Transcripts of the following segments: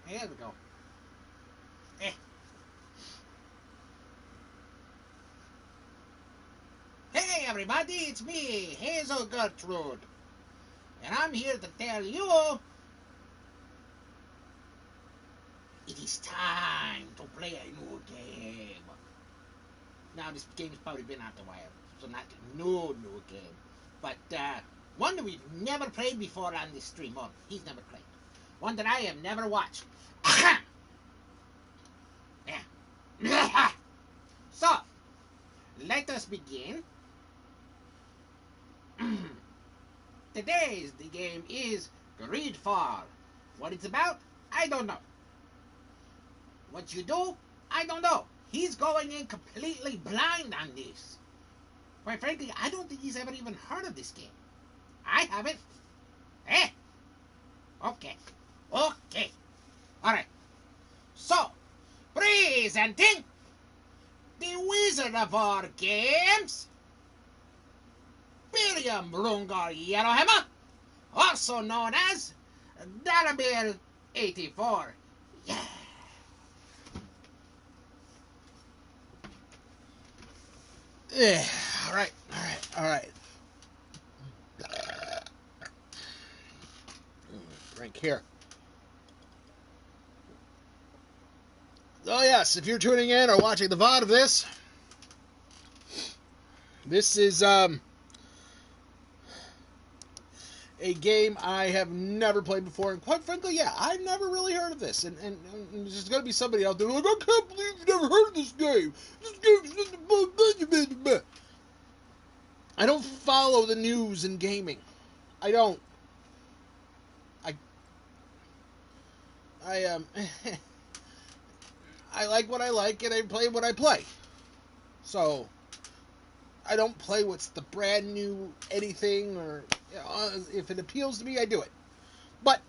There we go. Eh. Hey everybody, it's me, Hazel Gertrude. And I'm here to tell you it is time to play a new game. Now this game's probably been out a while, so not a new game. But one that we've never played before on this stream. Well, he's never played. One that I have never watched. Yeah. So, let us begin. Today's the game is Greedfall. What it's about, I don't know. What you do, I don't know. He's going in completely blind on this. Quite frankly, I don't think he's ever even heard of this game. I haven't. Eh? Okay. Alright. So, presenting the Wizard of Our Games, William Brungar Yellowhammer, also known as Darabil 84. Yeah. Yeah. Alright. Drink here. Oh yes, if you're tuning in or watching the VOD of this is a game I have never played before, and quite frankly, yeah, I've never really heard of this, and there's going to be somebody out there like, I can't believe you've never heard of this game. This game's I don't follow the news in gaming. I don't. I I like what I like, and I play what I play. So, I don't play what's the brand new anything, or if it appeals to me, I do it. But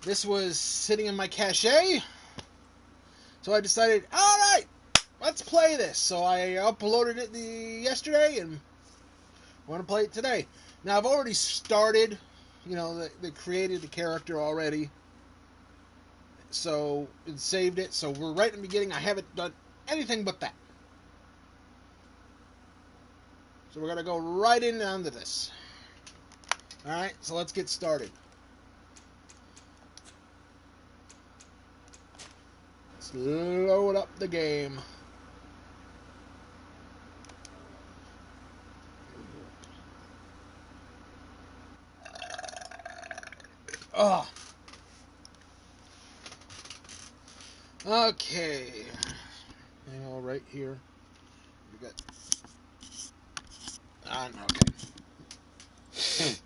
this was sitting in my cache, so I decided, all right, let's play this. So I uploaded it yesterday, and I want to play it today. Now I've already started. They created the character already. So, it saved it. So, we're right in the beginning. I haven't done anything but that. So, we're going to go right in onto this. Alright, so let's get started. Let's load up the game. Oh. Okay. Hang on right here. We got. Okay.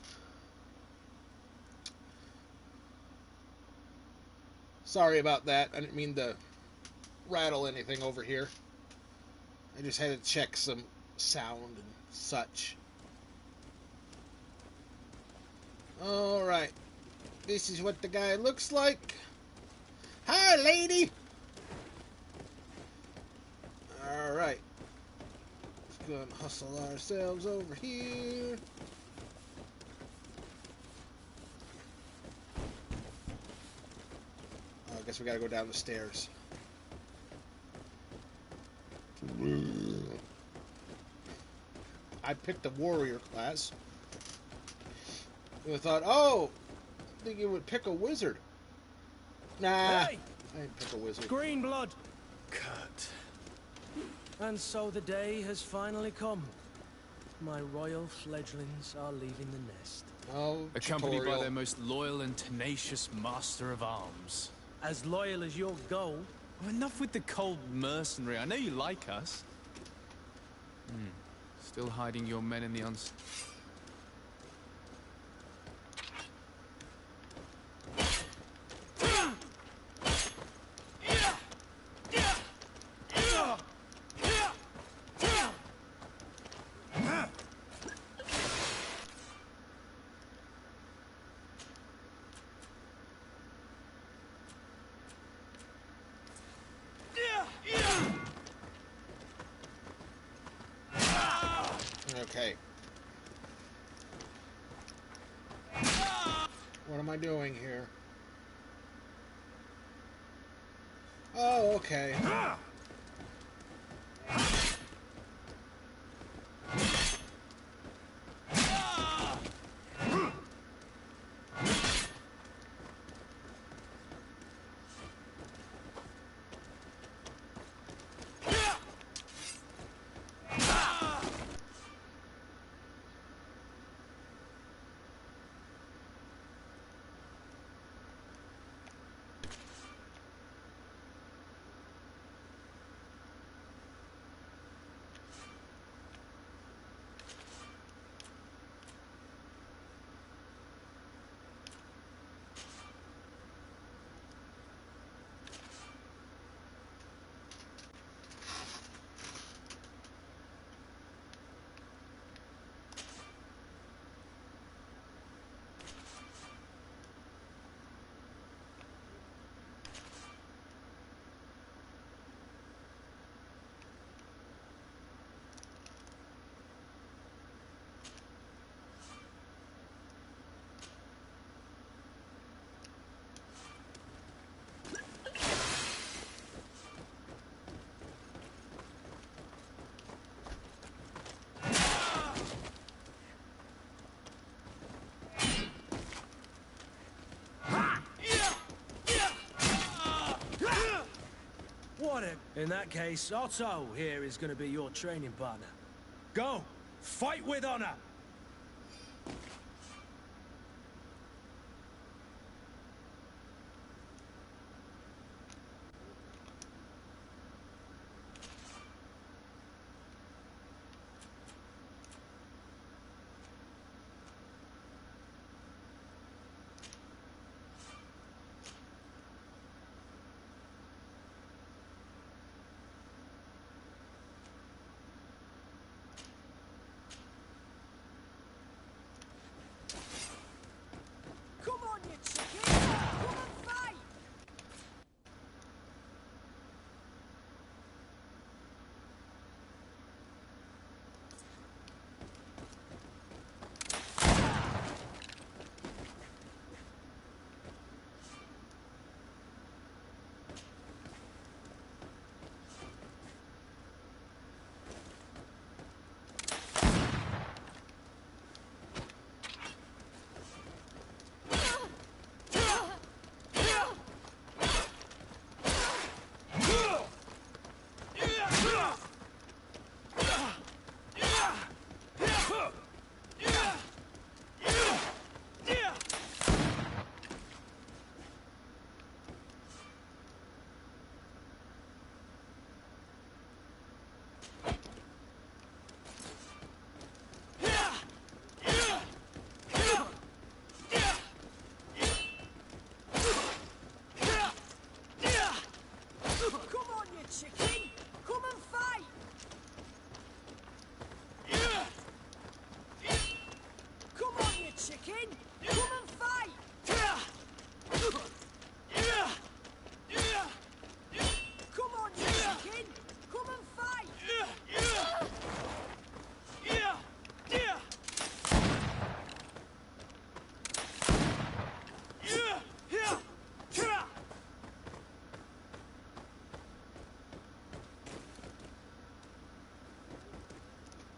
Sorry about that. I didn't mean to rattle anything over here. I just had to check some sound and such. Alright. This is what the guy looks like. Hi, lady! Alright. Let's go and hustle ourselves over here. Oh, I guess we gotta go down the stairs. I picked a warrior class. And I thought, I think you would pick a wizard. Nah, hey! I didn't pick a wizard. Green blood! Cut. And so the day has finally come. My royal fledglings are leaving the nest. Oh, accompanied by their most loyal and tenacious master of arms. As loyal as your gold. Oh, enough with the cold mercenary. I know you like us. Still hiding your men in the Okay. What am I doing here? Oh, okay. In that case, Otto here is going to be your training partner. Go! Fight with honor!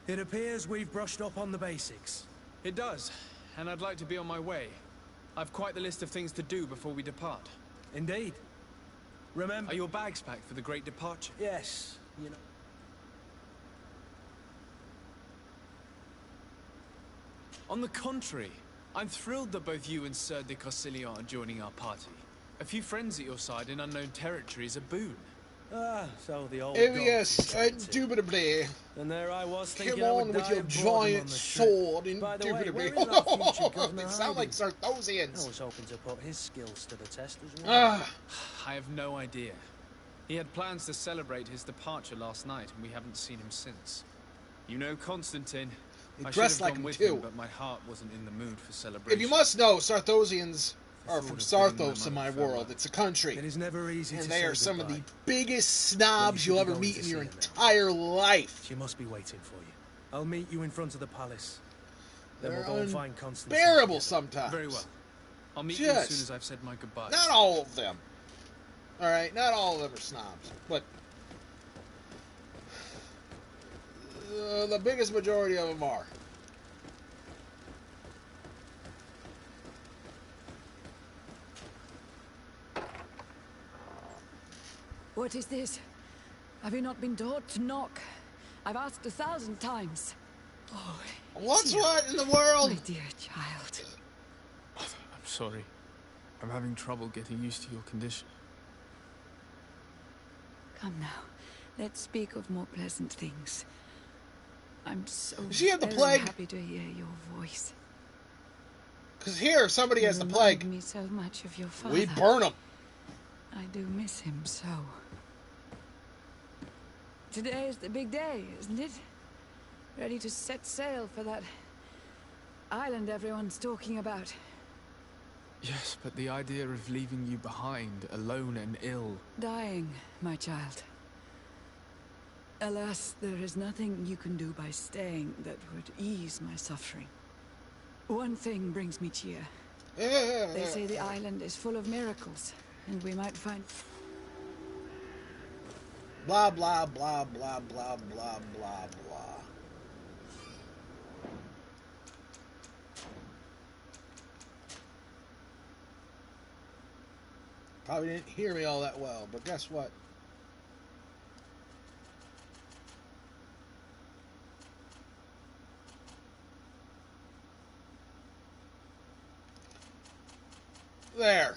It appears we've brushed up on the basics. It does, and I'd like to be on my way. I've quite the list of things to do before we depart. Indeed. Remember... Are your bags packed for the great departure? Yes, you know... On the contrary, I'm thrilled that both you and Sir de Corsillon are joining our party. A few friends at your side in unknown territory is a boon. Ah, so the old... Oh yes, indubitably. And there I was thinking Come on with your giant sword, indubitably. They sound like Sarthosians. I was hoping to put his skills to the test as well. I have no idea. He had plans to celebrate his departure last night, and we haven't seen him since. You know Constantine. I should have gone with him, but my heart wasn't in the mood for celebration. If you must know, Sarthosians are from Sarthos in my world. It's a country. It is never easy and to they say are some of goodbye. the biggest snobs you'll ever meet in your entire life. She must be waiting for you. I'll meet you in front of the palace. Then They're we'll go and find Constantine. Unbearable sometimes. Very well. I'll meet you as soon as I've said my goodbyes. Not all of them. Alright, not all of them are snobs, but the biggest majority of them are. What is this? Have you not been taught to knock? I've asked 1,000 times. Oh, what's dear, what in the world? my dear child. I'm sorry. I'm having trouble getting used to your condition. Come now, let's speak of more pleasant things. I'm so she had the very plague? happy to hear your voice. Because here, somebody has the plague. Me so much of your father. We burn him. I do miss him so. Today is the big day, isn't it? Ready to set sail for that island everyone's talking about. Yes, but the idea of leaving you behind, alone and ill... Dying, my child. Alas, there is nothing you can do by staying that would ease my suffering. One thing brings me cheer. They say the island is full of miracles, and we might find... Blah, blah, blah, blah, blah, blah, blah, blah. Probably didn't hear me all that well, but guess what? There.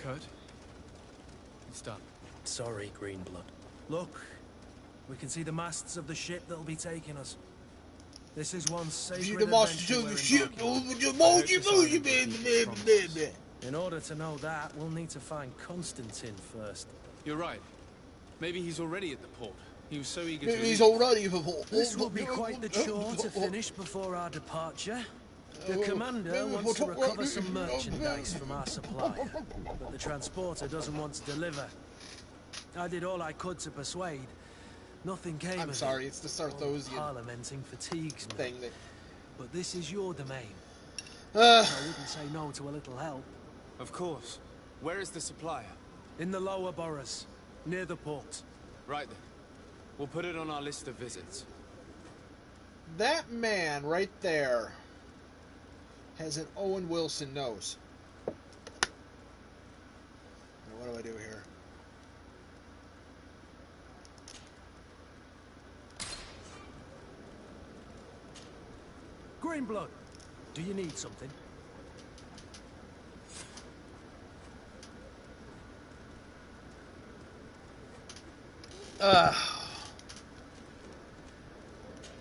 Kurt? It's done. Sorry, Greenblood. Look, we can see the masts of the ship that'll be taking us. This is one sacred adventure In order to know that, we'll need to find Constantine first. You're right. Maybe he's already at the port. He was so eager to... He's already at the port. This will be quite the chore to finish before our departure. The commander wants to recover some merchandise from our supply, but the transporter doesn't want to deliver. I did all I could to persuade. Nothing came of it. I'm sorry, it's the Sarthosian parliamenting fatigues me. thing that... But this is your domain. I wouldn't say no to a little help. Of course. Where is the supplier? In the lower boroughs, near the port. Right then. We'll put it on our list of visits. That man right there has an Owen Wilson nose. Now, what do I do here? Greenblood, do you need something?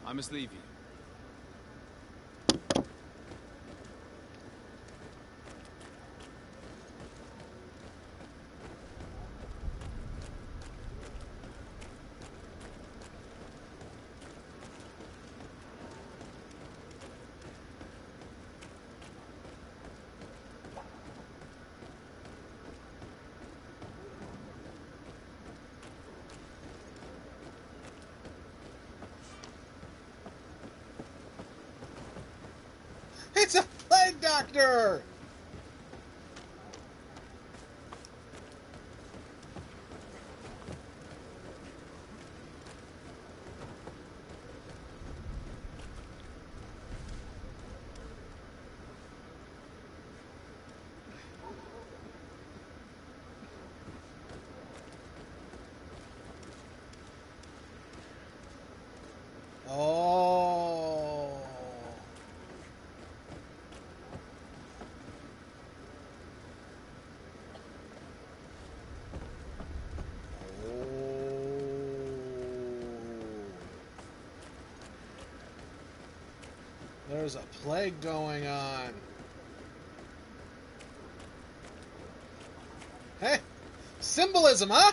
I must leave you. It's a plague doctor! Oh. There's a plague going on. Hey, symbolism, huh?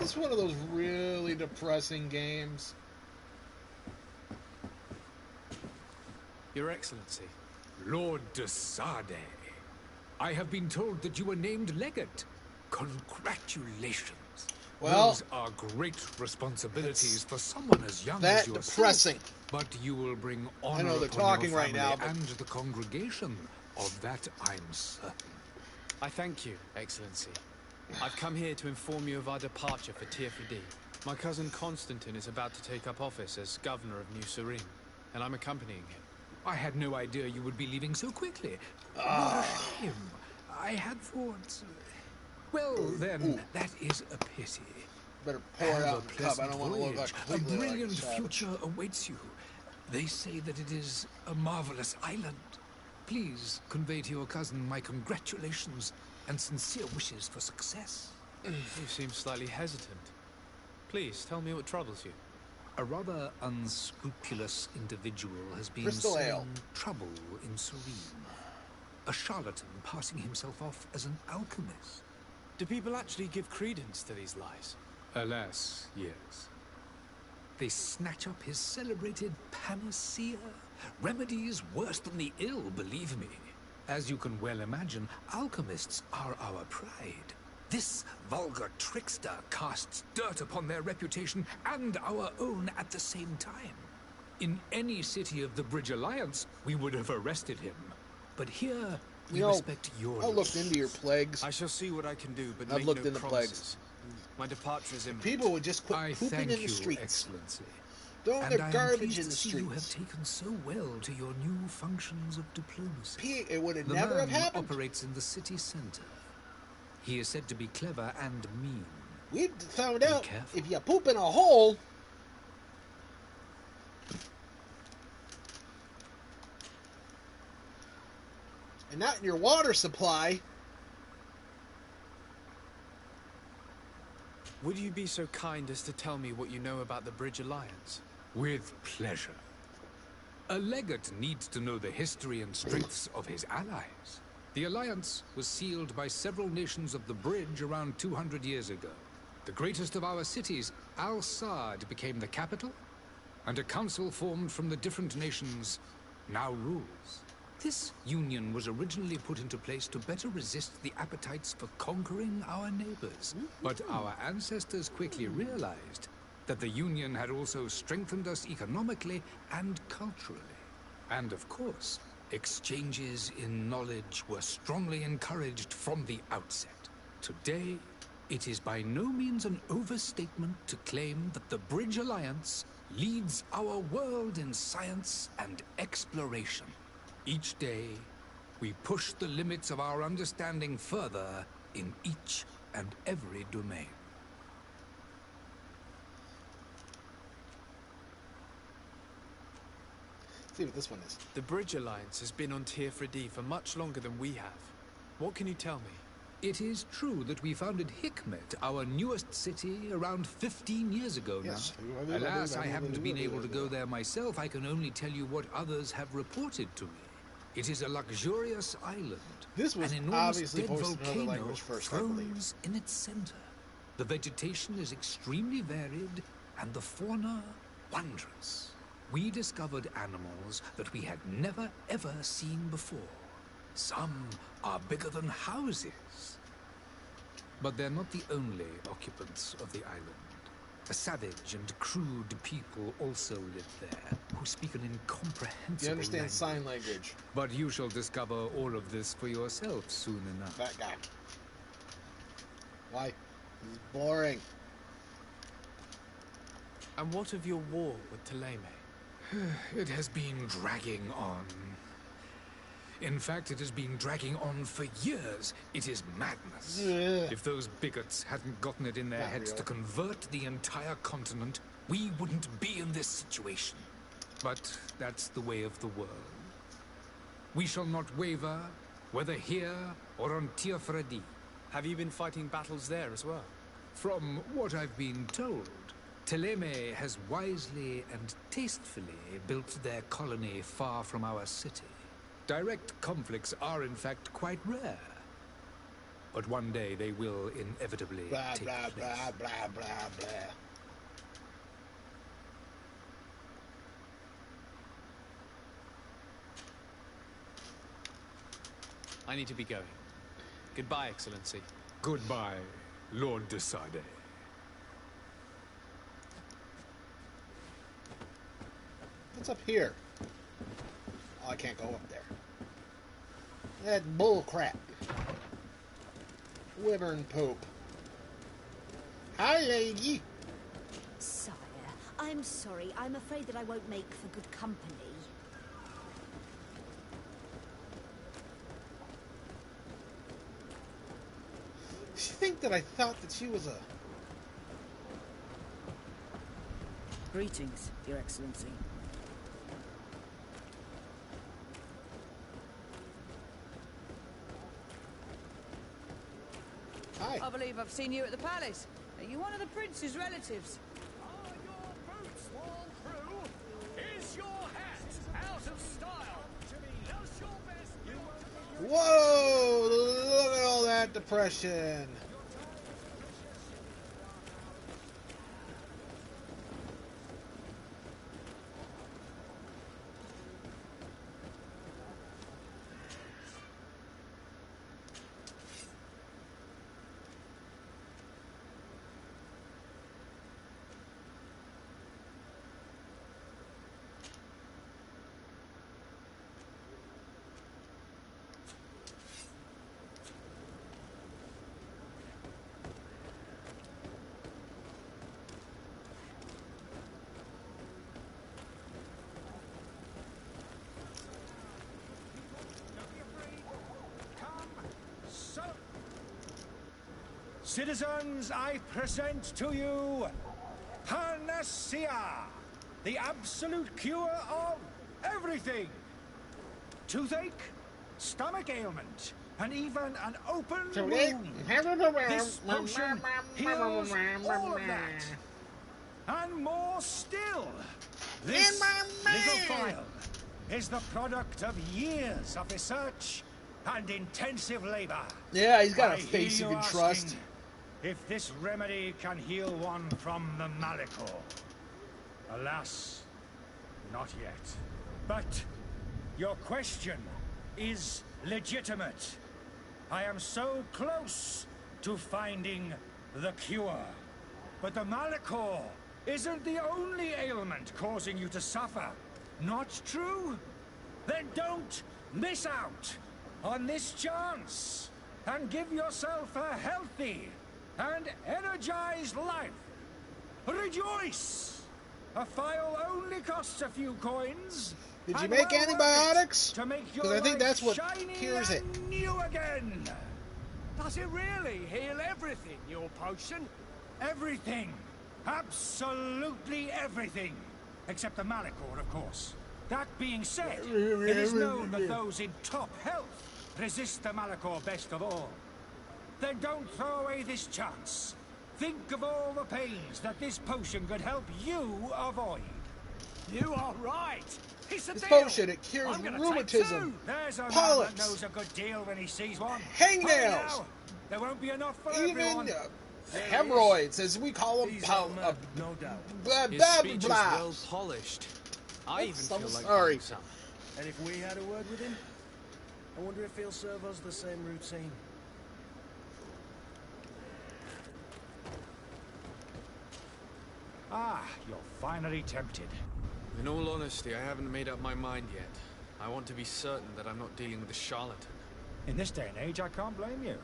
This is one of those really depressing games. Your Excellency. Lord de Sade, I have been told that you were named Legate. Congratulations. Well, those are great responsibilities for someone as young as yourself. Depressing. But you will bring honor I know they're upon talking your right family now, but... and the congregation. Of that I'm certain. I thank you, Excellency. I've come here to inform you of our departure for Tirfredi. My cousin Constantine is about to take up office as governor of New Serene, and I'm accompanying him. I had no idea you would be leaving so quickly. What a shame. I had thought... Well, then, that is a pity. Better pour it out in the cup. I don't want to look like a brilliant future awaits you. They say that it is a marvelous island. Please convey to your cousin my congratulations and sincere wishes for success. You seem slightly hesitant. Please, tell me what troubles you. A rather unscrupulous individual has been Crystal ale. Trouble in Serene. A charlatan passing himself off as an alchemist. Do people actually give credence to these lies? Alas, yes. They snatch up his celebrated panacea. Remedies worse than the ill, believe me. As you can well imagine, alchemists are our pride. This vulgar trickster casts dirt upon their reputation and our own at the same time. In any city of the Bridge Alliance, we would have arrested him. But here, we respect your I looked into your plagues. I shall see what I can do, but I've make looked no into promises. My departure is imminent. People would just quit pooping in the streets. Excellency. Throwing their garbage in the streets. You have taken so well to your new functions of diplomacy. It would have never have happened. Operates in the city center. He is said to be clever and mean. We found out if you poop in a hole. And not in your water supply. Would you be so kind as to tell me what you know about the Bridge Alliance? With pleasure. A legate needs to know the history and strengths of his allies. The alliance was sealed by several nations of the Bridge around 200 years ago. The greatest of our cities, Al-Sad, became the capital, and a council formed from the different nations now rules. This union was originally put into place to better resist the appetites for conquering our neighbors. But our ancestors quickly realized that the union had also strengthened us economically and culturally. And of course, exchanges in knowledge were strongly encouraged from the outset. Today, it is by no means an overstatement to claim that the Bridge Alliance leads our world in science and exploration. Each day, we push the limits of our understanding further in each and every domain. Let's see what this one is. The Bridge Alliance has been on Tirfredi for much longer than we have. What can you tell me? It is true that we founded Hikmet, our newest city, around 15 years ago now. Alas, I haven't been able to go there myself. I can only tell you what others have reported to me. It is a luxurious island. This was an enormous obviously dead voiced in another volcano language first, I believe. froze in its center. The vegetation is extremely varied, and the fauna wondrous. We discovered animals that we had never ever seen before. Some are bigger than houses. But they're not the only occupants of the island. A savage and crude people also live there, who speak an incomprehensible You understand language. sign language. But you shall discover all of this for yourself soon enough. That guy. Why? He's boring. And what of your war with Thélème? It has been dragging on. In fact, it has been dragging on for years. It is madness. If those bigots hadn't gotten it in their heads to convert the entire continent, we wouldn't be in this situation. But that's the way of the world. We shall not waver, whether here or on Tirfredi. Have you been fighting battles there as well? From what I've been told, Thélème has wisely and tastefully built their colony far from our city. Direct conflicts are in fact quite rare. but one day they will inevitably take place. Blah, blah, blah, blah. I need to be going. Goodbye, Excellency. Goodbye, Lord de Sade. What's up here? Oh, I can't go up there. That's bull crap. Wyvern poop. Hi, lady. Sire, I'm sorry. I'm afraid that I won't make for good company. She think that I thought that she was a... Greetings, Your Excellency. Hi. I believe I've seen you at the palace. Are you one of the prince's relatives? Are your boots worn through? Is your hat out of style? Does your best... Whoa! Look at all that depression. Citizens, I present to you Panacea, the absolute cure of everything. Toothache, stomach ailment, and even an open wound. This potion heals all of that. And more still. This little phial is the product of years of research and intensive labor. Yeah, he's got a face you can trust. If this remedy can heal one from the Malachor. Alas, not yet. But your question is legitimate. I am so close to finding the cure. But the Malachor isn't the only ailment causing you to suffer. Not true? Then don't miss out on this chance and give yourself a healthy and energized life. Rejoice! A phial only costs a few coins. Did you make antibiotics? Because I think that's what cures it. New again. Does it really heal everything, your potion? Everything. Absolutely everything. Except the Malachor, of course. That being said, it is known that those in top health resist the Malachor best of all. Then don't throw away this chance. Think of all the pains that this potion could help you avoid. You are right. It's a This deal. potion, it cures I'm gonna rheumatism, There's a man polyps, that knows a good deal when he sees one. hangnails, Hurry now. There won't be enough for even everyone. hemorrhoids, as we call them. No doubt. Blah, His blah, speech is blah. well polished. I even So feel like sorry. having some. And if we had a word with him, I wonder if he'll serve us the same routine. Ah, you're finally tempted. In all honesty, I haven't made up my mind yet. I want to be certain that I'm not dealing with a charlatan. In this day and age, I can't blame you.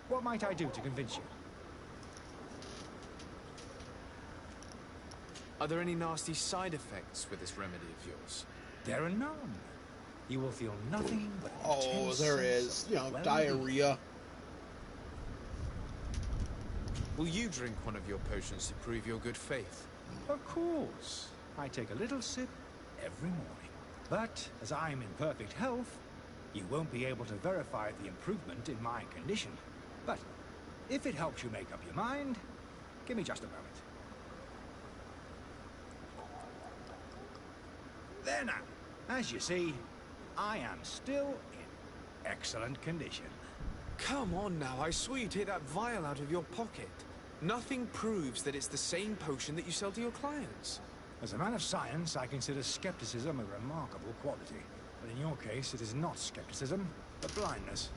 What might I do to convince you? Are there any nasty side effects with this remedy of yours? There are none. You will feel nothing but Oh, there is. You know, diarrhea. Will you drink one of your potions to prove your good faith? Of course. I take a little sip every morning. But as I'm in perfect health, you won't be able to verify the improvement in my condition. But if it helps you make up your mind, give me just a moment. There now. As you see, I am still in excellent condition. Come on now, I swear you take that vial out of your pocket. Nothing proves that it's the same potion that you sell to your clients. As a man of science, I consider skepticism a remarkable quality. But in your case, it is not skepticism, but blindness.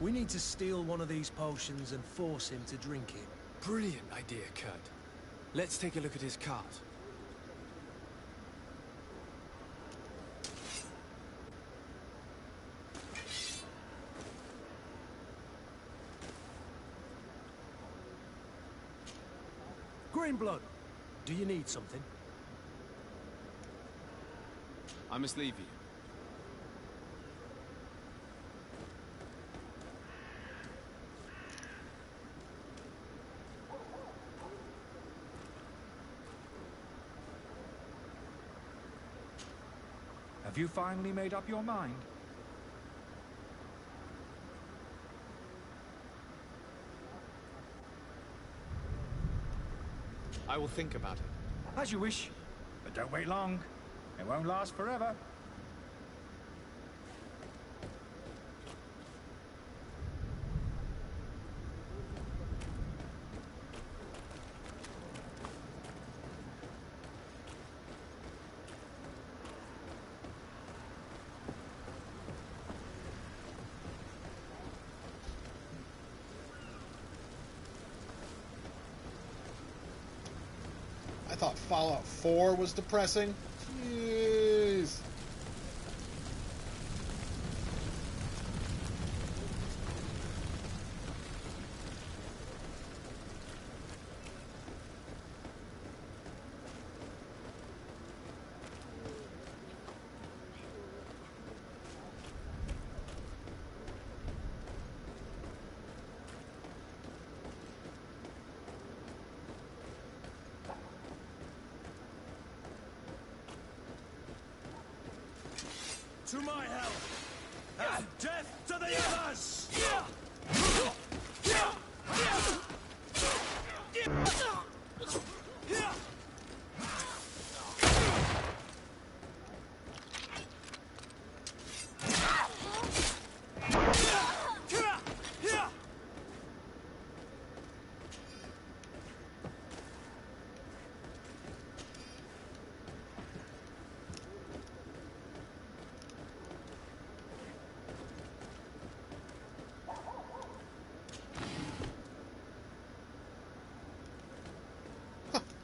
We need to steal one of these potions and force him to drink it. Brilliant idea, Kurt. Let's take a look at his cart. Greenblood, do you need something? I must leave you. Have you finally made up your mind? I will think about it. As you wish, but don't wait long. It won't last forever. I thought Fallout 4 was depressing. Jeez. To my help! And death to the others!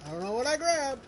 I don't know what I grabbed.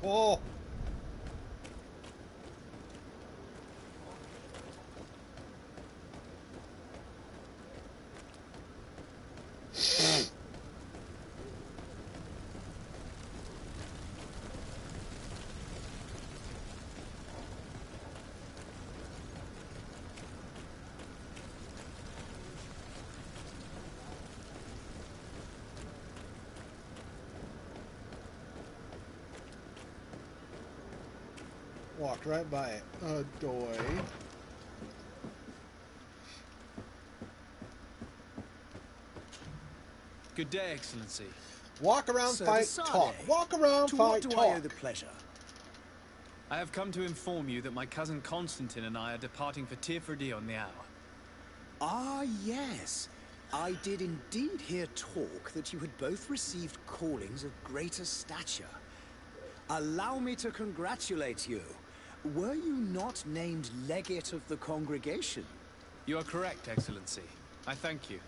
Oh. Walked right by it. Adoy. Good day, Excellency. Walk around, Sir fight, Desade, talk. Walk around, to fight, what do talk. I owe the pleasure? I have come to inform you that my cousin Constantine and I are departing for Tirfredi on the hour. Ah, yes. I did indeed hear talk that you had both received callings of greater stature. Allow me to congratulate you. Were you not named legate of the congregation? You are correct, Excellency. I thank you.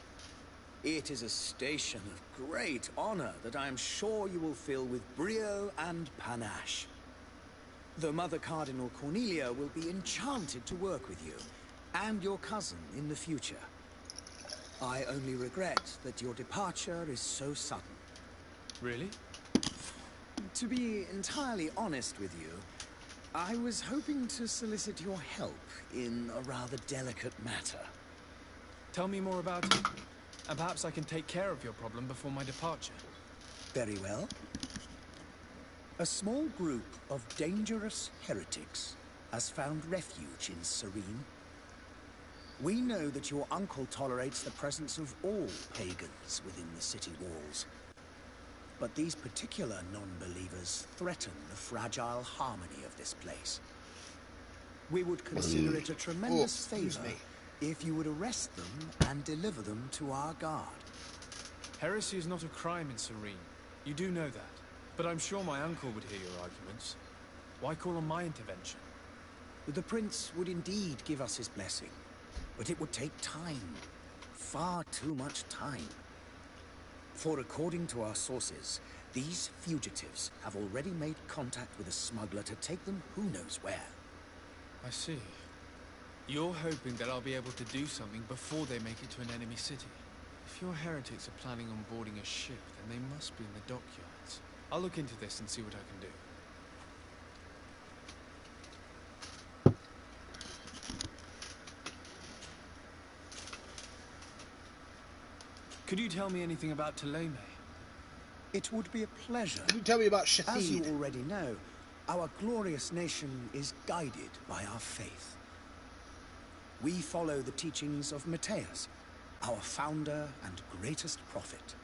It is a station of great honor that I am sure you will fill with brio and panache. The Mother Cardinal Cornelia will be enchanted to work with you, and your cousin in the future. I only regret that your departure is so sudden. Really? To be entirely honest with you, I was hoping to solicit your help in a rather delicate matter. Tell me more about it, and perhaps I can take care of your problem before my departure. Very well. A small group of dangerous heretics has found refuge in Serene. We know that your uncle tolerates the presence of all pagans within the city walls. But these particular non-believers threaten the fragile harmony of this place. We would consider it a tremendous favor if you would arrest them and deliver them to our guard. Heresy is not a crime in Serene. You do know that. But I'm sure my uncle would hear your arguments. Why call on my intervention? The prince would indeed give us his blessing. But it would take time. Far too much time. For according to our sources, these fugitives have already made contact with a smuggler to take them who knows where. I see. You're hoping that I'll be able to do something before they make it to an enemy city. If your heretics are planning on boarding a ship, then they must be in the dockyards. I'll look into this and see what I can do. Could you tell me anything about Thélème? It would be a pleasure. Can you tell me about Shathid? As you already know, our glorious nation is guided by our faith. We follow the teachings of Matthias, our founder and greatest prophet.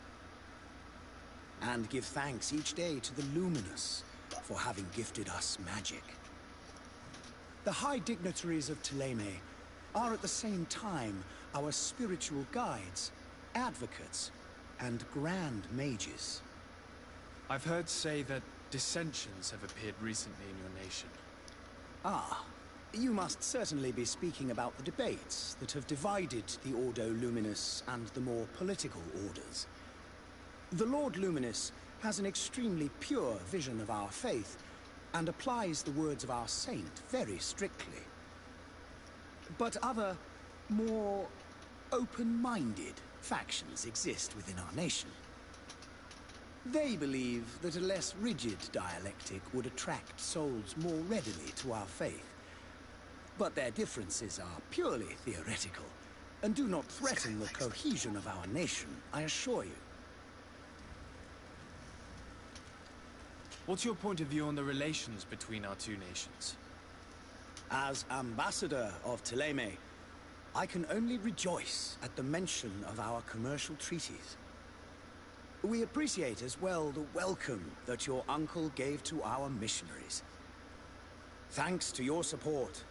And give thanks each day to the Luminous for having gifted us magic. The high dignitaries of Thélème are at the same time our spiritual guides, advocates, and grand mages. I've heard say that dissensions have appeared recently in your nation. Ah, you must certainly be speaking about the debates that have divided the Ordo Luminous and the more political orders. The Lord Luminous has an extremely pure vision of our faith and applies the words of our saint very strictly. But other, more open-minded factions exist within our nation. They believe that a less rigid dialectic would attract souls more readily to our faith. But their differences are purely theoretical and do not threaten the cohesion of our nation, I assure you. What's your point of view on the relations between our two nations? As ambassador of Thélème, I can only rejoice at the mention of our commercial treaties. We appreciate as well the welcome that your uncle gave to our missionaries. Thanks to your support,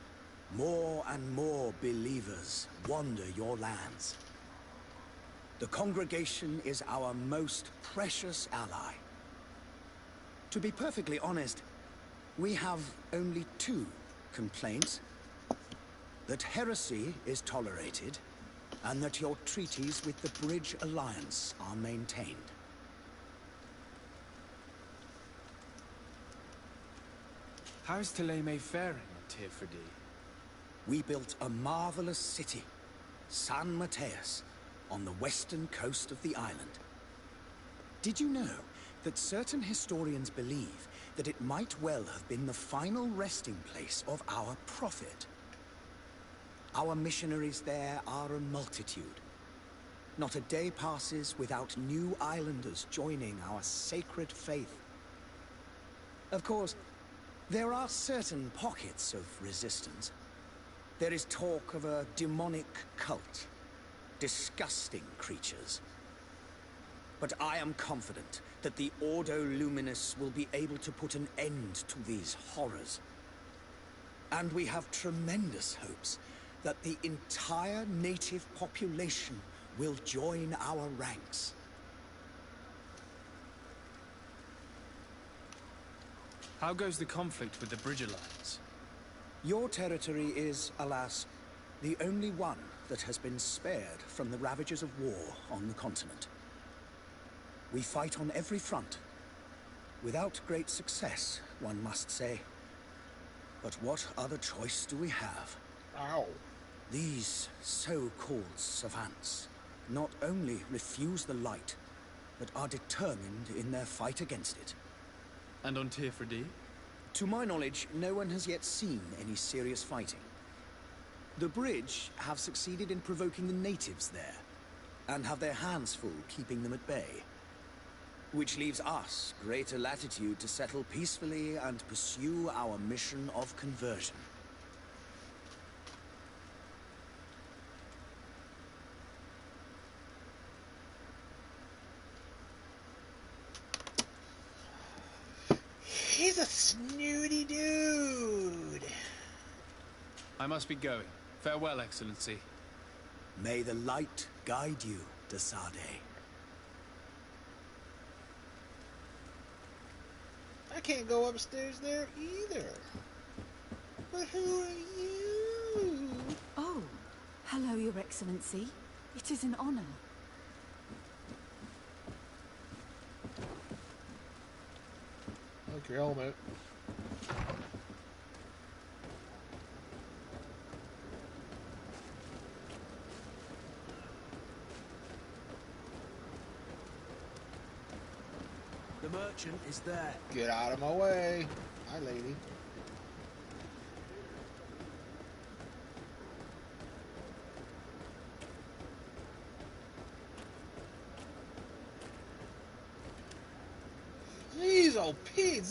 more and more believers wander your lands. The congregation is our most precious ally. To be perfectly honest, we have only two complaints. That heresy is tolerated, and that your treaties with the Bridge Alliance are maintained. How is Thélème faring on Tirfredi? We built a marvelous city, San Matthias, on the western coast of the island. Did you know that certain historians believe that it might well have been the final resting place of our prophet? Our missionaries there are a multitude. Not a day passes without new islanders joining our sacred faith. Of course, there are certain pockets of resistance. There is talk of a demonic cult, disgusting creatures. But I am confident that the Ordo Luminous will be able to put an end to these horrors. And we have tremendous hopes that the entire native population will join our ranks. How goes the conflict with the Bridge Alliance? Your territory is, alas, the only one that has been spared from the ravages of war on the continent. We fight on every front. Without great success, one must say. But what other choice do we have? Ow. These so-called savants not only refuse the light, but are determined in their fight against it. And on Tirfredi? To my knowledge, no one has yet seen any serious fighting. The bridge have succeeded in provoking the natives there, and have their hands full keeping them at bay. Which leaves us greater latitude to settle peacefully and pursue our mission of conversion. He's a snooty dude. I must be going. Farewell, Excellency. May the light guide you, de Sade. I can't go upstairs there either. But who are you? Oh, hello, Your Excellency. It is an honor. I like your helmet. The merchant is there. Get out of my way. Hi, lady. Jeez, oh Pete,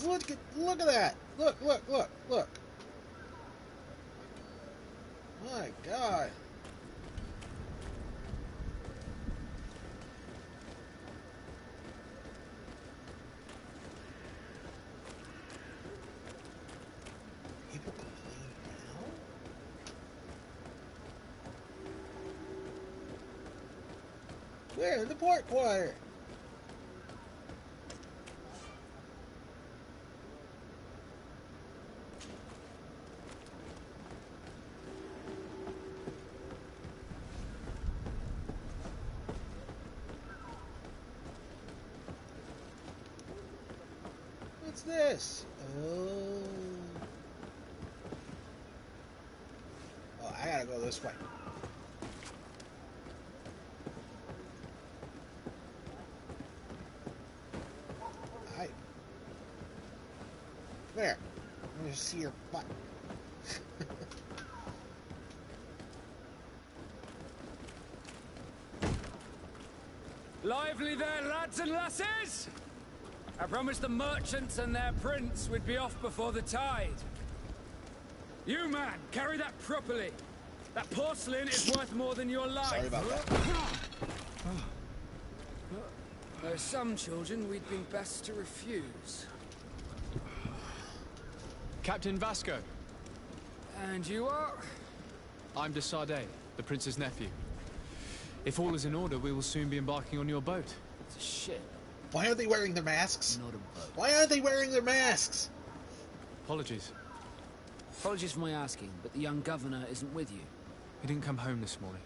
look at that. Look. My God. People complain now? Where? The port choir. What's this? Oh, I gotta go this way. Hi. There. Let me see your butt. Lively there, lads and lasses! I promised the merchants and their prince we'd be off before the tide. You, man, carry that properly. That porcelain is worth more than your life. Sorry about that. There are some children we'd been best to refuse. Captain Vasco. And you are? I'm de Sade, the prince's nephew. If all is in order, we will soon be embarking on your boat. It's a ship. Why aren't they wearing their masks? Not a boat. Why aren't they wearing their masks? Apologies. Apologies for my asking, but the young governor isn't with you. He didn't come home this morning.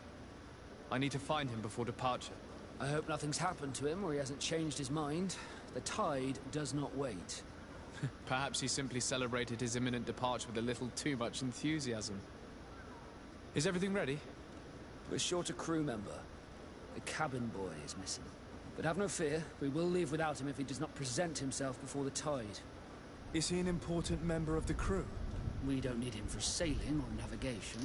I need to find him before departure. I hope nothing's happened to him or he hasn't changed his mind. The tide does not wait. Perhaps he simply celebrated his imminent departure with a little too much enthusiasm. Is everything ready? We're short a crew member. The cabin boy is missing. But have no fear, we will leave without him if he does not present himself before the tide. Is he an important member of the crew? We don't need him for sailing or navigation.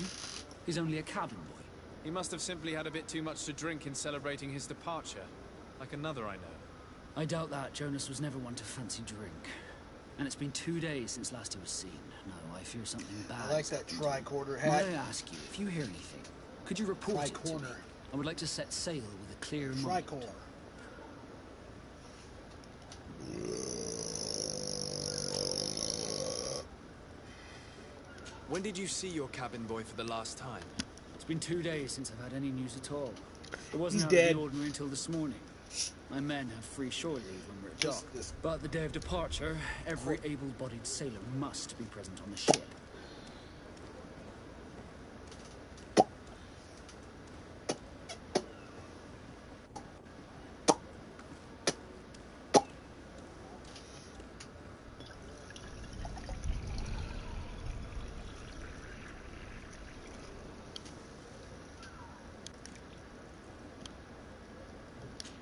He's only a cabin boy. He must have simply had a bit too much to drink in celebrating his departure. Like another I know. I doubt that. Jonas was never one to fancy drink. And it's been 2 days since last he was seen. No, I fear something bad. I like that tricorner hat. May I ask you, if you hear anything, could you report it to me? I would like to set sail with a clear mind. Tricorner. When did you see your cabin boy for the last time? It's been 2 days since I've had any news at all. It wasn't out dead. of the ordinary until this morning. My men have free shore leave when we're at dock. But the day of departure, every able-bodied sailor must be present on the ship.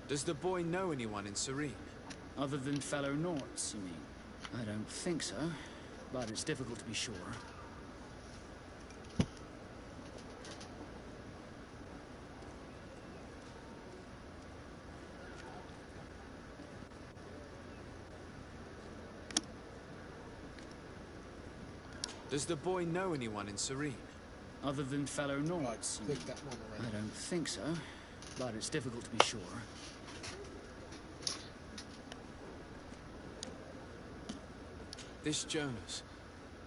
Does the boy know anyone in Serene? Other than fellow Norts, you mean? I don't think so, but it's difficult to be sure. Does the boy know anyone in Serene? Other than fellow Nords? I don't think so, but it's difficult to be sure. This Jonas,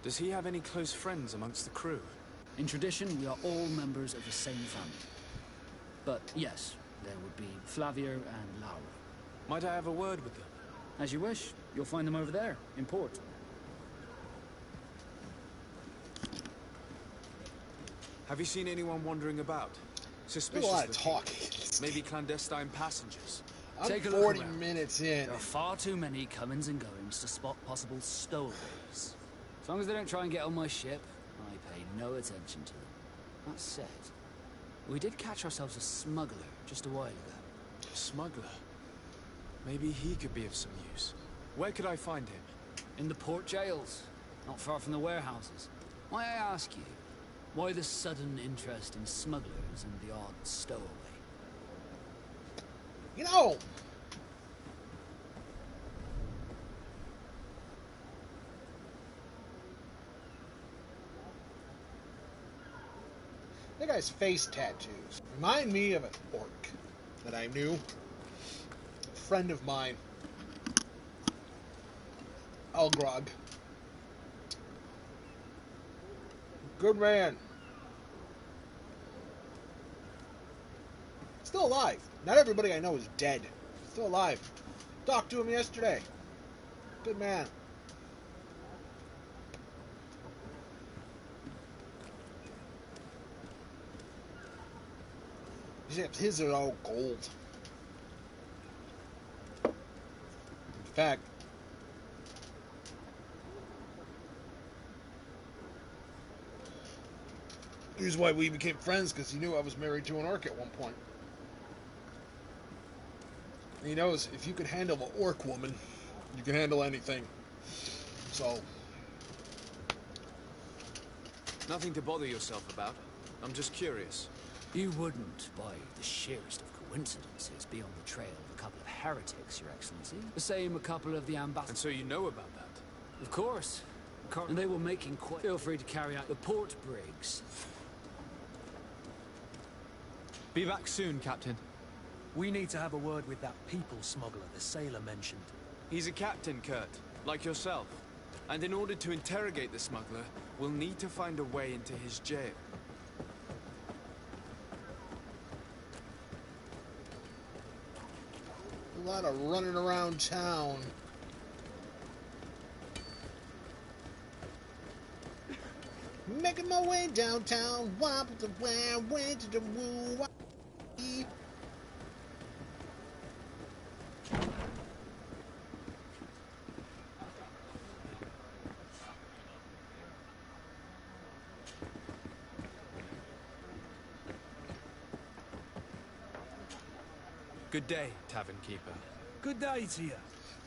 does he have any close friends amongst the crew? In tradition, we are all members of the same family. But yes, there would be Flavio and Laura. Might I have a word with them? As you wish. You'll find them over there, in port. Have you seen anyone wandering about? Suspicious. There's a lot of talking. Maybe clandestine passengers. I'm 40 minutes in. There are far too many comings and goings to spot possible stowaways. As long as they don't try and get on my ship, I pay no attention to them. That said, we did catch ourselves a smuggler just a while ago. A smuggler? Maybe he could be of some use. Where could I find him? In the port jails, not far from the warehouses. May I ask you, why the sudden interest in smugglers and the odd stowaway? You know, that guy's face tattoos remind me of an orc that I knew. A friend of mine, Elgrog. Good man. Still alive. Not everybody I know is dead. Still alive. Talked to him yesterday. Good man. Except his are all gold. In fact, here's why we became friends, because he knew I was married to an orc at one point. He knows if you can handle an orc woman, you can handle anything. So. Nothing to bother yourself about. I'm just curious. You wouldn't, by the sheerest of coincidences, be on the trail of a couple of heretics, Your Excellency. The same a couple of the ambassadors. And so you know about that? Of course. And they were making quite... Feel free to carry out the port brigs. Be back soon, Captain. We need to have a word with that people smuggler the sailor mentioned. He's a captain, Kurt, like yourself. And in order to interrogate the smuggler, we'll need to find a way into his jail. A lot of running around town. Making my way downtown, wobble the way to the woo. Good day, tavern keeper. Good day to you.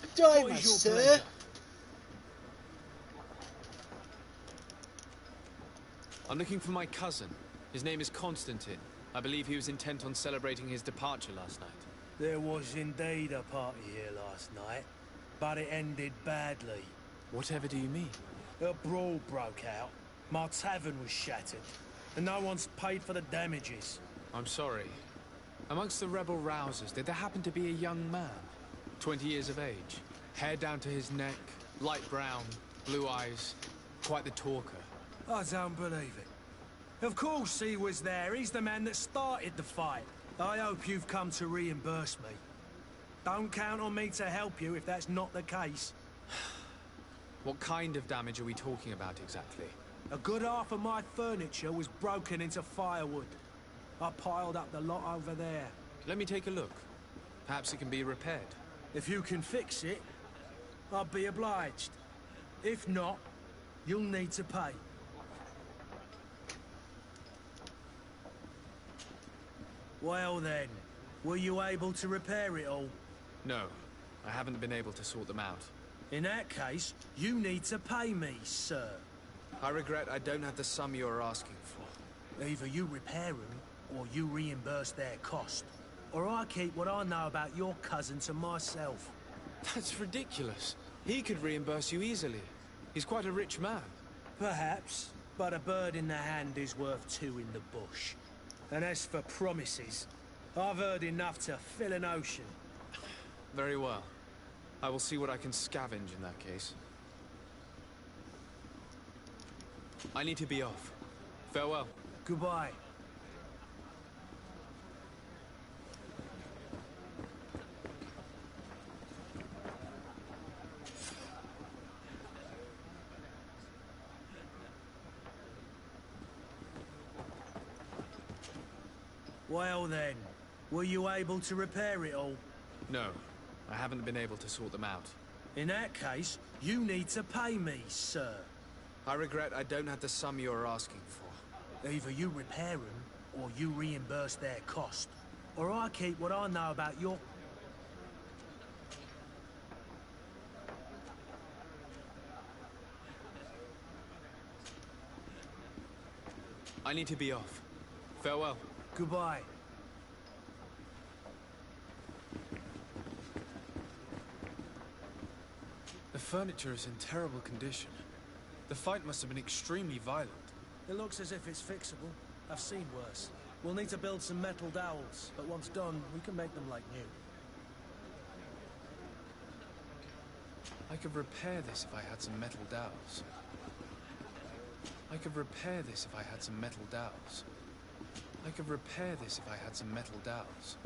Good day, What my is your sir. pleasure? I'm looking for my cousin. His name is Constantine. I believe he was intent on celebrating his departure last night. There was indeed a party here last night, but it ended badly. Whatever do you mean? A brawl broke out. My tavern was shattered, and no one's paid for the damages. I'm sorry. Amongst the rebel rousers, did there happen to be a young man? 20 years of age. Hair down to his neck, light brown, blue eyes. Quite the talker. I don't believe it. Of course he was there. He's the man that started the fight. I hope you've come to reimburse me. Don't count on me to help you if that's not the case. What kind of damage are we talking about exactly? A good half of my furniture was broken into firewood. I piled up the lot over there. Let me take a look. Perhaps it can be repaired. If you can fix it, I'll be obliged. If not, you'll need to pay. Well then, were you able to repair it all? No, I haven't been able to sort them out. In that case, you need to pay me, sir. I regret I don't have the sum you are asking for. Either you repair them, or you reimburse their cost. Or I keep what I know about your cousin to myself. That's ridiculous. He could reimburse you easily. He's quite a rich man. Perhaps, but a bird in the hand is worth two in the bush. And as for promises, I've heard enough to fill an ocean. Very well. I will see what I can scavenge in that case. I need to be off. Farewell. Goodbye. Well then, were you able to repair it all? No, I haven't been able to sort them out. In that case, you need to pay me, sir. I regret I don't have the sum you are asking for. Either you repair them, or you reimburse their cost. Or I keep what I know about your... I need to be off. Farewell. Goodbye. The furniture is in terrible condition. The fight must have been extremely violent. It looks as if it's fixable. I've seen worse. We'll need to build some metal dowels, but once done, we can make them like new. I could repair this if I had some metal dowels. I could repair this if I had some metal dowels. I could repair this if I had some metal dowels.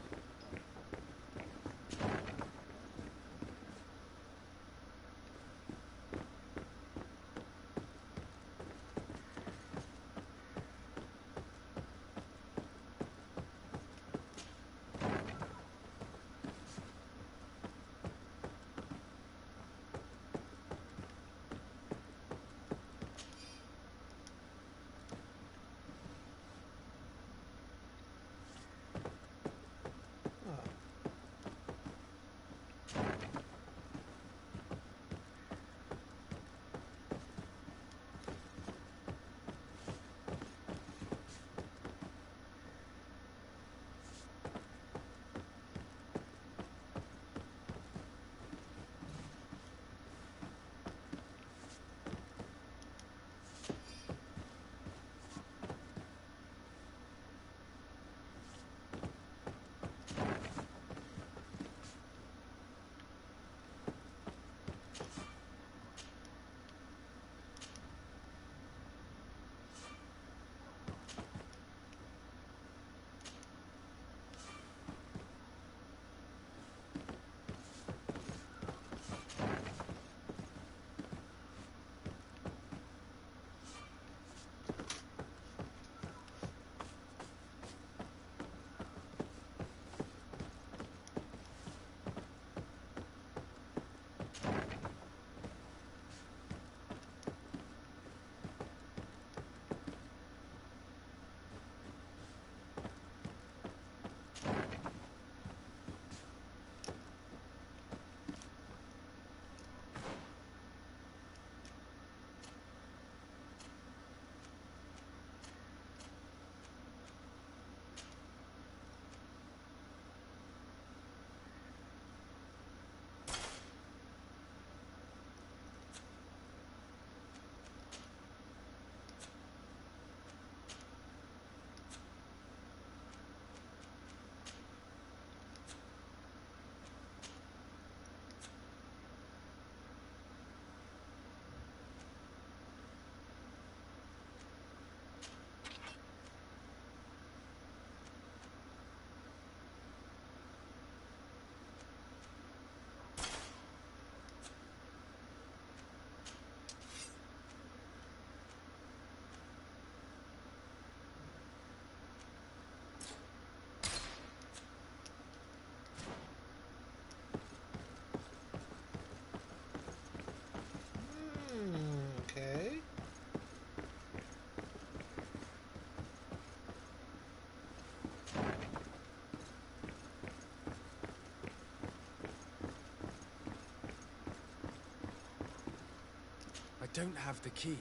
don't have the key.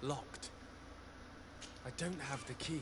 Locked. I don't have the key.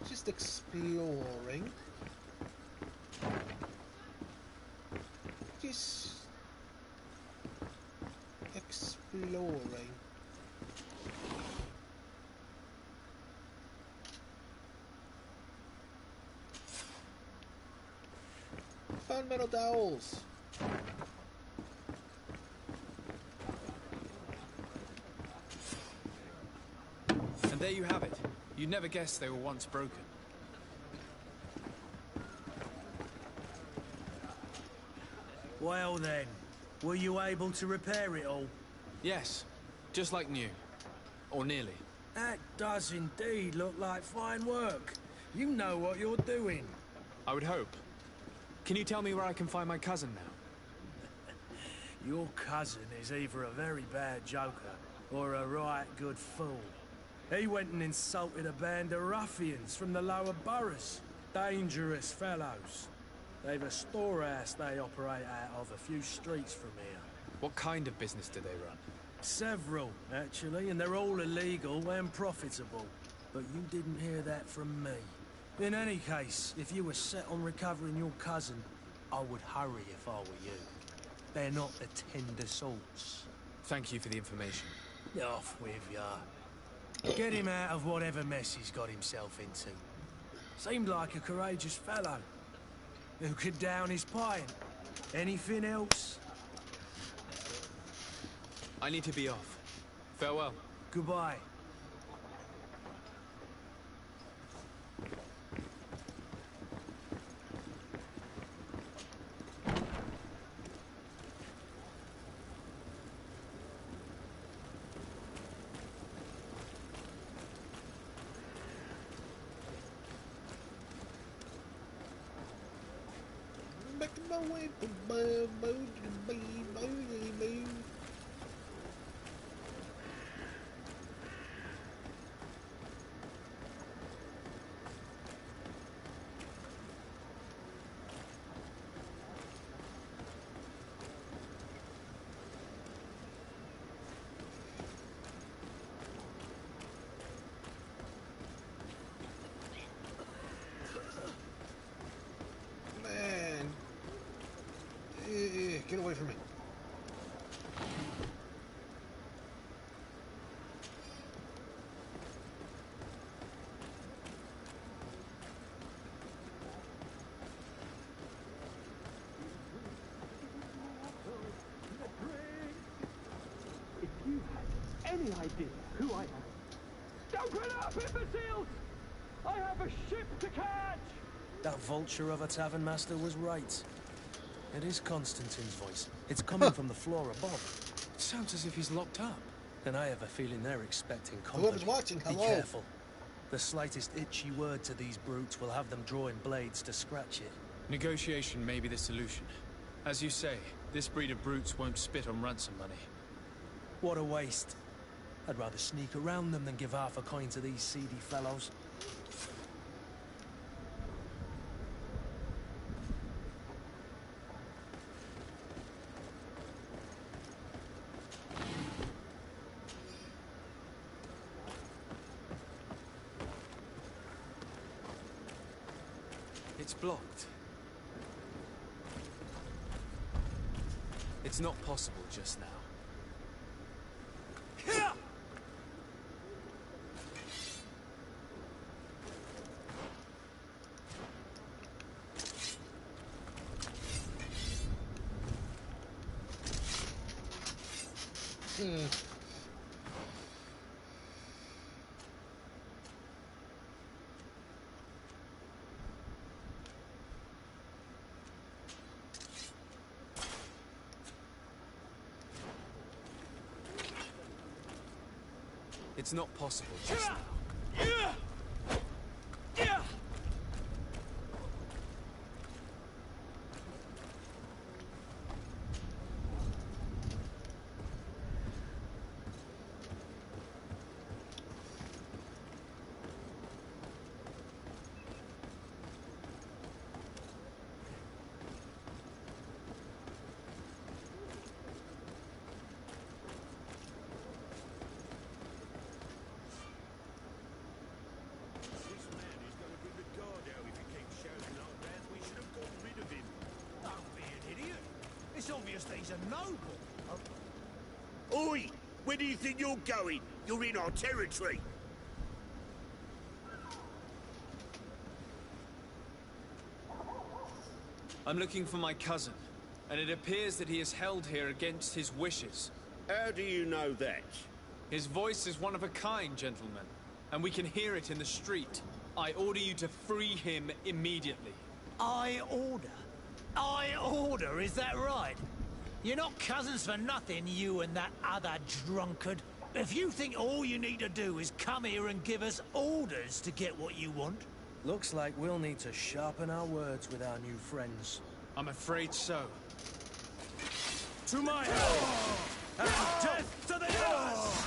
Just exploring. Just exploring. Found metal dowels. And there you have it. You'd never guess they were once broken. Well then, were you able to repair it all? Yes, just like new. Or nearly. That does indeed look like fine work. You know what you're doing. I would hope. Can you tell me where I can find my cousin now? Your cousin is either a very bad joker or a right good fool. He went and insulted a band of ruffians from the lower boroughs. Dangerous fellows. They've a storehouse they operate out of a few streets from here. What kind of business do they run? Several, actually, and they're all illegal and profitable. But you didn't hear that from me. In any case, if you were set on recovering your cousin, I would hurry if I were you. They're not the tender sorts. Thank you for the information. Off with ya. Get him out of whatever mess he's got himself into. Seemed like a courageous fellow. Who could down his pint? Anything else? I need to be off. Farewell. Goodbye. Making my way from get away from me. any idea who I am? Don't run up, imbeciles! I have a ship to catch! That vulture of a tavern master was right. It is Constantine's voice. It's coming from the floor above. Sounds as if he's locked up. Then I have a feeling they're expecting company. Whoever's watching, hello. Be careful. The slightest itchy word to these brutes will have them drawing blades to scratch it. Negotiation may be the solution. As you say, this breed of brutes won't spit on ransom money. What a waste. I'd rather sneak around them than give half a coin to these seedy fellows. It's blocked. It's not possible just now. It's not possible just now. It's obvious that he's a noble. Oi! Where do you think you're going? You're in our territory. I'm looking for my cousin, and it appears that he is held here against his wishes. How do you know that? His voice is one of a kind, gentlemen, and we can hear it in the street. I order you to free him immediately. I order? I order, is that right? You're not cousins for nothing, you and that other drunkard. If you think all you need to do is come here and give us orders to get what you want... Looks like we'll need to sharpen our words with our new friends. I'm afraid so. To my house! And death to the yours!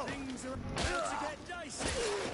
Things are about to get dicey!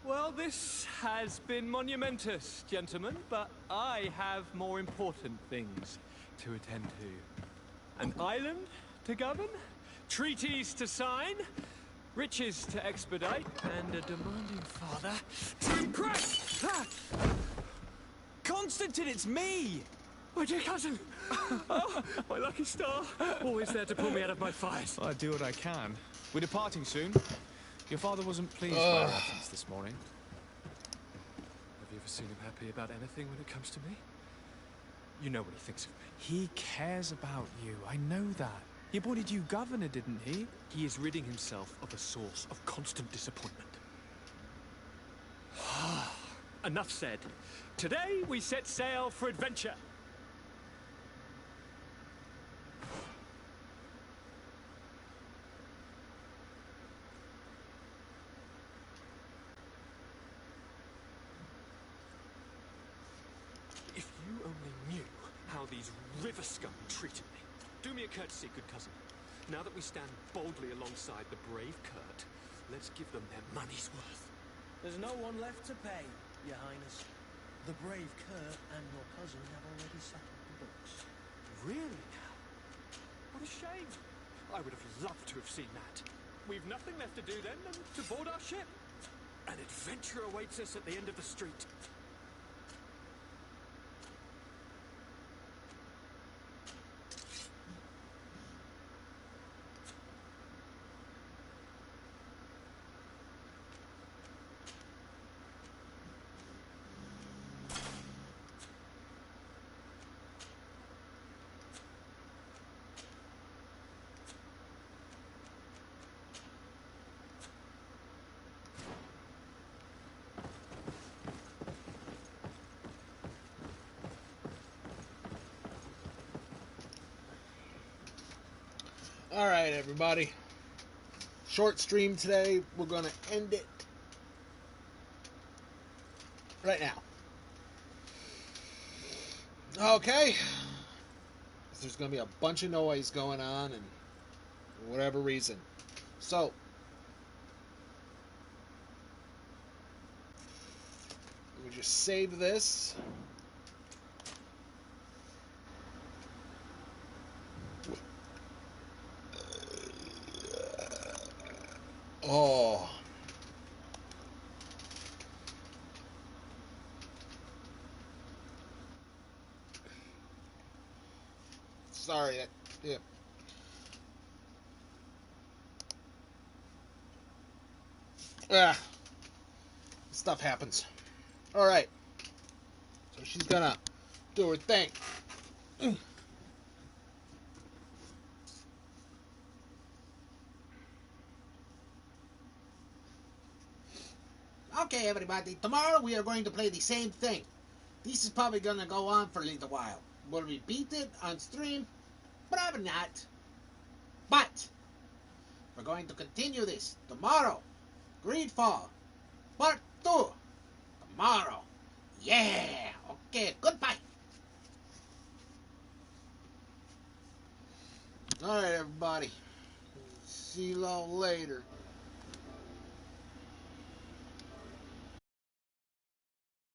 Well, this has been monumentous, gentlemen, but I have more important things to attend to. An island to govern, treaties to sign, riches to expedite, and a demanding father to impress! Constantine, it's me! My dear cousin! Oh, my lucky star! Always there to pull me out of my fight. I do what I can. We're departing soon. Your father wasn't pleased by our absence this morning. Have you ever seen him happy about anything when it comes to me? You know what he thinks of me. He cares about you. I know that. He appointed you governor, didn't he? He is ridding himself of a source of constant disappointment. Enough said. Today we set sail for adventure. If you only knew how these river scum treated me. Do me a courtesy, good cousin. Now that we stand boldly alongside the brave Kurt, let's give them their money's worth. There's no one left to pay, Your Highness. The brave Kurt and your cousin have already settled the books. Really now? What a shame. I would have loved to have seen that. We've nothing left to do then than to board our ship. An adventure awaits us at the end of the street. All right, everybody. Short stream today. We're going to end it right now. Okay. There's going to be a bunch of noise going on and for whatever reason. So, let me just save this. Oh. Sorry. Yeah. Stuff happens. All right. So she's gonna do her thing. Okay, everybody. Tomorrow we are going to play the same thing. This is probably going to go on for a little while. Will we beat it on stream? Probably not. But we're going to continue this tomorrow. Greedfall Part 2. Tomorrow. Yeah. Okay, goodbye. Alright, everybody. See you all later.